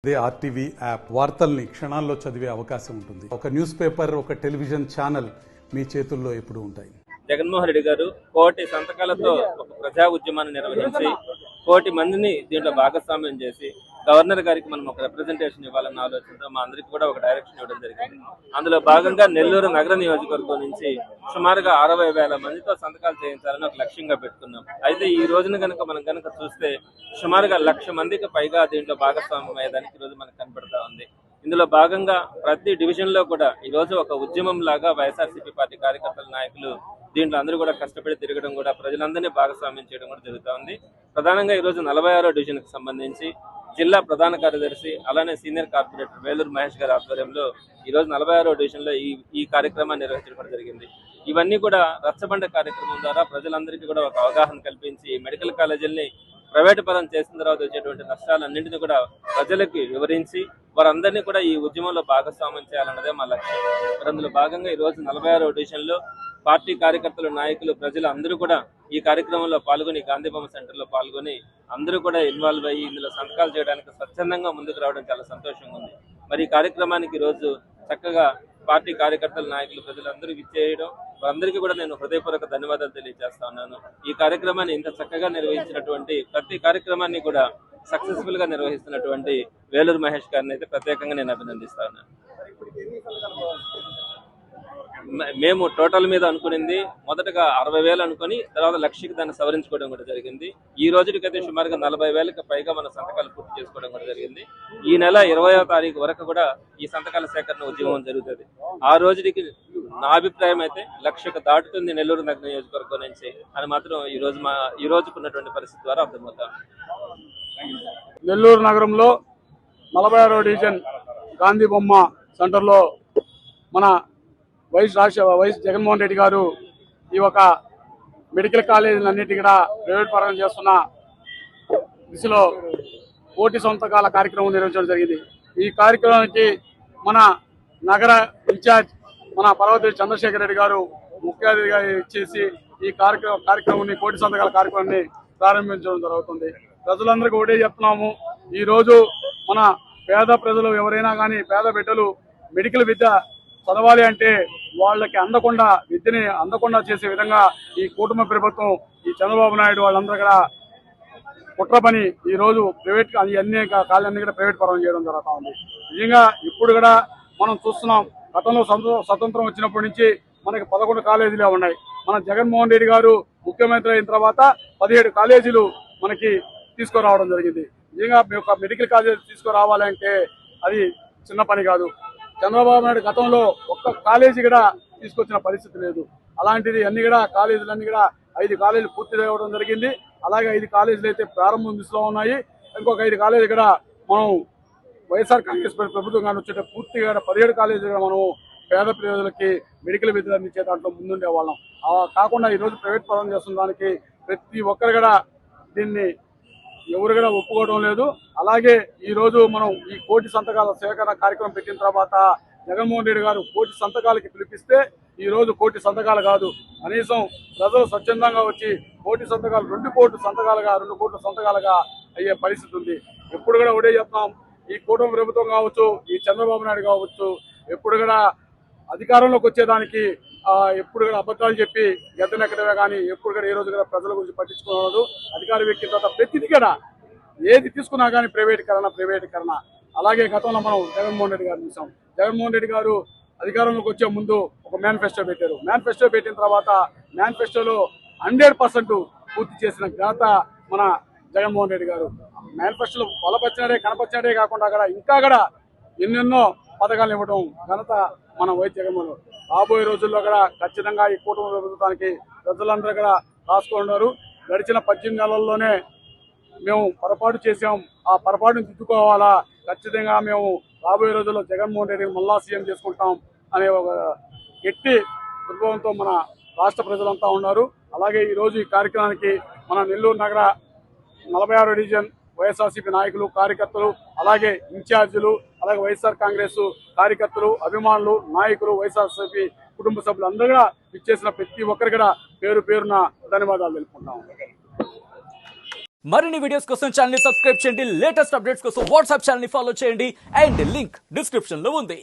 ఇదే RTV app వార్తల్ని క్షణాల్లో చదివే అవకాశం ఉంటుంది. ఒక న్యూస్ పేపర్, ఒక టెలివిజన్ ఛానల్ మీ చేతుల్లో ఎప్పుడూ ఉంటాయి. జగన్మోహన్ రెడ్డి గారు కోటి సంతకాలతో ఒక ప్రజా ఉద్యమాన్ని నిర్వహించి కోటి మందిని దీంట్లో భాగస్వామ్యం చేసి గవర్నర్ గారికి మనం ఒక రిప్రజెంటేషన్ ఇవ్వాలన్న ఆలోచనతో మా అందరికి కూడా ఒక డైరెక్షన్ ఇవ్వడం జరిగింది. అందులో భాగంగా నెల్లూరు నగర నియోజకవర్గం నుంచి సుమారుగా 60,000 మందితో సంతకాలు చేయించాలని ఒక లక్ష్యంగా పెట్టుకున్నాం. అయితే ఈ రోజున మనం కనుక చూస్తే సుమారుగా 1,00,000 మందికి పైగా దీంట్లో భాగస్వామ్యం అయ్యేదానికి ఈ రోజు మనకు కనపడతా ఉంది. ఇందులో భాగంగా ప్రతి డివిజన్ లో కూడా ఈ రోజు ఒక ఉద్యమం లాగా వైఎస్ఆర్సీపీ పార్టీ కార్యకర్తల నాయకులు దీంట్లో అందరూ కూడా కష్టపడి తిరగడం కూడా ప్రజలందరినీ భాగస్వామ్యం చేయడం కూడా జరుగుతూ ఉంది. ప్రధానంగా ఈ రోజు 46వ డివిజన్ కి సంబంధించి జిల్లా ప్రధాన కార్యదర్శి అలానే సీనియర్ కార్పొరేటర్ వేలూరు మహేష్ గారి ఆధ్వర్యంలో ఈ రోజు 46వ డివిజన్ లో ఈ కార్యక్రమాన్ని నిర్వహించడం జరిగింది. ఇవన్నీ కూడా రచ్చబండ కార్యక్రమం ద్వారా ప్రజలందరికీ కూడా ఒక అవగాహన కల్పించి మెడికల్ కాలేజీల్ని ప్రైవేటు పరం చేసిన తర్వాత వచ్చేటువంటి నష్టాలన్నింటినీ కూడా ప్రజలకి వివరించి వారందరినీ కూడా ఈ ఉద్యమంలో భాగస్వామ్యం చేయాలన్నదే మా లక్ష్యం. అందులో భాగంగా ఈ రోజు 46వ డివిజన్ లో పార్టీ కార్యకర్తలు, నాయకులు, ప్రజలు అందరూ కూడా ఈ కార్యక్రమంలో పాల్గొని గాంధీబొమ్మ సెంటర్ లో పాల్గొని అందరూ కూడా ఇన్వాల్వ్ అయ్యి ఇందులో సంతకాలు చేయడానికి స్వచ్ఛందంగా ముందుకు రావడం చాలా సంతోషంగా ఉంది. మరి ఈ కార్యక్రమానికి ఈ రోజు చక్కగా పార్టీ కార్యకర్తలు, నాయకులు, ప్రజలందరూ విచ్చేయడం వారందరికీ కూడా నేను హృదయపూర్వక ధన్యవాదాలు తెలియజేస్తా ఉన్నాను. ఈ కార్యక్రమాన్ని ఇంత చక్కగా నిర్వహించినటువంటి ప్రతి కార్యక్రమాన్ని కూడా సక్సెస్ఫుల్ గా నిర్వహిస్తున్నటువంటి వేలూరు మహేష్ గారిని అయితే ప్రత్యేకంగా నేను అభినందిస్తా ఉన్నాను. మేము టోటల్ మీద అనుకునింది మొదటగా 60,000 అనుకుని తర్వాత 1,00,000కి దాన్ని సవరించుకోవడం కూడా జరిగింది. ఈ రోజుకైతే సుమారుగా 40,000కి పైగా మన సంతకాలు పూర్తి చేసుకోవడం కూడా జరిగింది. ఈ నెల 20వ తారీఖు వరకు కూడా ఈ సంతకాల సేకరణ ఉద్యమం జరుగుతుంది. ఆ రోజుకి నా అభిప్రాయం అయితే 1,00,000కు దాటుతుంది నెల్లూరు నగర నియోజకవర్గం నుంచి అని మాత్రం ఈ రోజుకున్నటువంటి పరిస్థితి ద్వారా అర్థమవుతాం. నెల్లూరు నగరంలో 46వ డివిజన్ గాంధీ బొమ్మ సెంటర్లో మన వైఎస్ జగన్మోహన్ రెడ్డి గారు ఈ ఒక మెడికల్ కాలేజీలన్నిటి కూడా ప్రైవేట్ పరం చేస్తున్న దిశలో కోటి సంతకాల కార్యక్రమం నిర్వహించడం జరిగింది. ఈ కార్యక్రమానికి మన నగర ఇన్ఛార్జ్ మన పర్వతి చంద్రశేఖర్ రెడ్డి గారు ముఖ్య అతిథిగా ఇచ్చేసి ఈ కార్యక్రమాన్ని కోటి సంతకాల కార్యక్రమాన్ని ప్రారంభించడం జరుగుతుంది. ప్రజలందరికీ ఒకటే చెప్తున్నాము, ఈ రోజు మన పేద ప్రజలు ఎవరైనా కానీ పేద బిడ్డలు మెడికల్ విద్య చదవాలి అంటే వాళ్ళకి విద్యని అందకుండా చేసే విధంగా ఈ కుటుంబ ప్రభుత్వం, ఈ చంద్రబాబు నాయుడు వాళ్ళందరూ కూడా కుట్ర పని ఈ రోజు ప్రైవేట్ అన్ని కాలేజీ కూడా ప్రైవేట్ పరం చేయడం జరుగుతూ ఉంది. నిజంగా ఇప్పుడు కూడా మనం చూస్తున్నాం, గతంలో స్వతంత్రం వచ్చినప్పటి నుంచి మనకి 11 కాలేజీలే ఉన్నాయి. మన జగన్మోహన్ రెడ్డి గారు ముఖ్యమంత్రి అయిన తర్వాత 17 కాలేజీలు మనకి తీసుకురావడం జరిగింది. నిజంగా ఒక మెడికల్ కాలేజీ తీసుకురావాలంటే అది చిన్న పని కాదు. చంద్రబాబు నాయుడు గతంలో ఒక్క కాలేజీ కూడా తీసుకొచ్చిన పరిస్థితి లేదు. అలాంటిది అన్ని కూడా కాలేజీలన్నీ కూడా 5 కాలేజీలు పూర్తి చేయడం జరిగింది. అలాగే 5 కాలేజీలు అయితే ప్రారంభం దిశలో ఉన్నాయి. ఇంకొక 5 కాలేజీ కూడా మనం వైఎస్ఆర్ కాంగ్రెస్ ప్రభుత్వం కానీ వచ్చేట పూర్తిగా 17 కాలేజీలు మనం పేద ప్రజలకి మెడికల్ విద్యలు అందించే దాంట్లో ముందుండే వాళ్ళం. కాకుండా ఈరోజు ప్రైవేట్ పరం చేస్తున్న దానికి ప్రతి ఒక్కరు కూడా దీన్ని ఎవరు కూడా ఒప్పుకోవడం లేదు. అలాగే ఈ రోజు మనం ఈ కోటి సంతకాల సేకరణ కార్యక్రమం పెట్టిన తర్వాత జగన్మోహన్ రెడ్డి గారు కోటి సంతకాలకి పిలిపిస్తే ఈ రోజు కోటి సంతకాలు కాదు, కనీసం ప్రజలు స్వచ్ఛందంగా వచ్చి కోటి సంతకాలు 2 కోట్ల సంతకాలుగా అయ్యే పరిస్థితి ఉంది. ఎప్పుడు కూడా ఒకటే చెప్తాం, ఈ కూటమి ప్రభుత్వం కావచ్చు, ఈ చంద్రబాబు నాయుడు కావచ్చు, ఎప్పుడు కూడా అధికారంలోకి వచ్చేదానికి ఎప్పుడు కూడా అబద్ధాలు చెప్పి గద్దెనెక్కడమే కానీ ఎప్పుడు కూడా ఏ రోజు కూడా ప్రజల గురించి పట్టించుకోవడం. అధికార వ్యక్తి తర్వాత ప్రతిదీ కూడా ఏది తీసుకున్నా కానీ ప్రైవేటీకరణ. అలాగే గతంలో మనం జగన్మోహన్ రెడ్డి గారు చూసాం. జగన్మోహన్ రెడ్డి గారు అధికారంలోకి వచ్చే ముందు ఒక మేనిఫెస్టో పెట్టారు. మేనిఫెస్టో పెట్టిన తర్వాత మేనిఫెస్టోలో 100% పూర్తి చేసిన ఘనత మన జగన్మోహన్ రెడ్డి గారు. మేనిఫెస్టోలో కనపరిచినదే కాకుండా కూడా ఇంకా కూడా ఎన్నెన్నో పథకాలు ఇవ్వడం ఘనత మన వైఎస్ జగన్మోహన్. రాబోయే రోజుల్లో కూడా ఖచ్చితంగా ఈ కుటుంబ ప్రభుత్వానికి ప్రజలందరూ కూడా రాసుకున్నారు. గడిచిన 18 నెలల్లోనే మేము పొరపాటు చేసాం, ఆ పొరపాటును దిద్దుకోవాలా, ఖచ్చితంగా మేము రాబోయే రోజుల్లో జగన్మోహన్ రెడ్డిని మళ్ళా సీఎం చేసుకుంటాం అనే ఒక గట్టి ఉద్భవంతో మన రాష్ట్ర ప్రజలంతా ఉన్నారు. అలాగే ఈరోజు ఈ కార్యక్రమానికి మన నెల్లూరు నగర 46వ డివిజన్ వైఎస్ఆర్సీపీ నాయకులు, కార్యకర్తలు, అలాగే ఇన్ఛార్జీలు, అలాగే వైఎస్ఆర్ కాంగ్రెస్ కార్యకర్తలు, అభిమానులు, నాయకులు, వైఎస్ఆర్సీపీ కుటుంబ సభ్యులు అందరూ కూడా ఇచ్చేసిన ప్రతి ఒక్కరు కూడా పేరున ధన్యవాదాలు తెలుపుకుంటాం. మరిన్ని వీడియోస్ కోసం ఛానల్ ని సబ్స్క్రైబ్ చేయండి. లేటెస్ట్ అప్డేట్స్ కోసం వాట్సాప్ ఛానల్ ని ఫాలో చేయండి. అండ్ లింక్ డిస్క్రిప్షన్ లో ఉంది.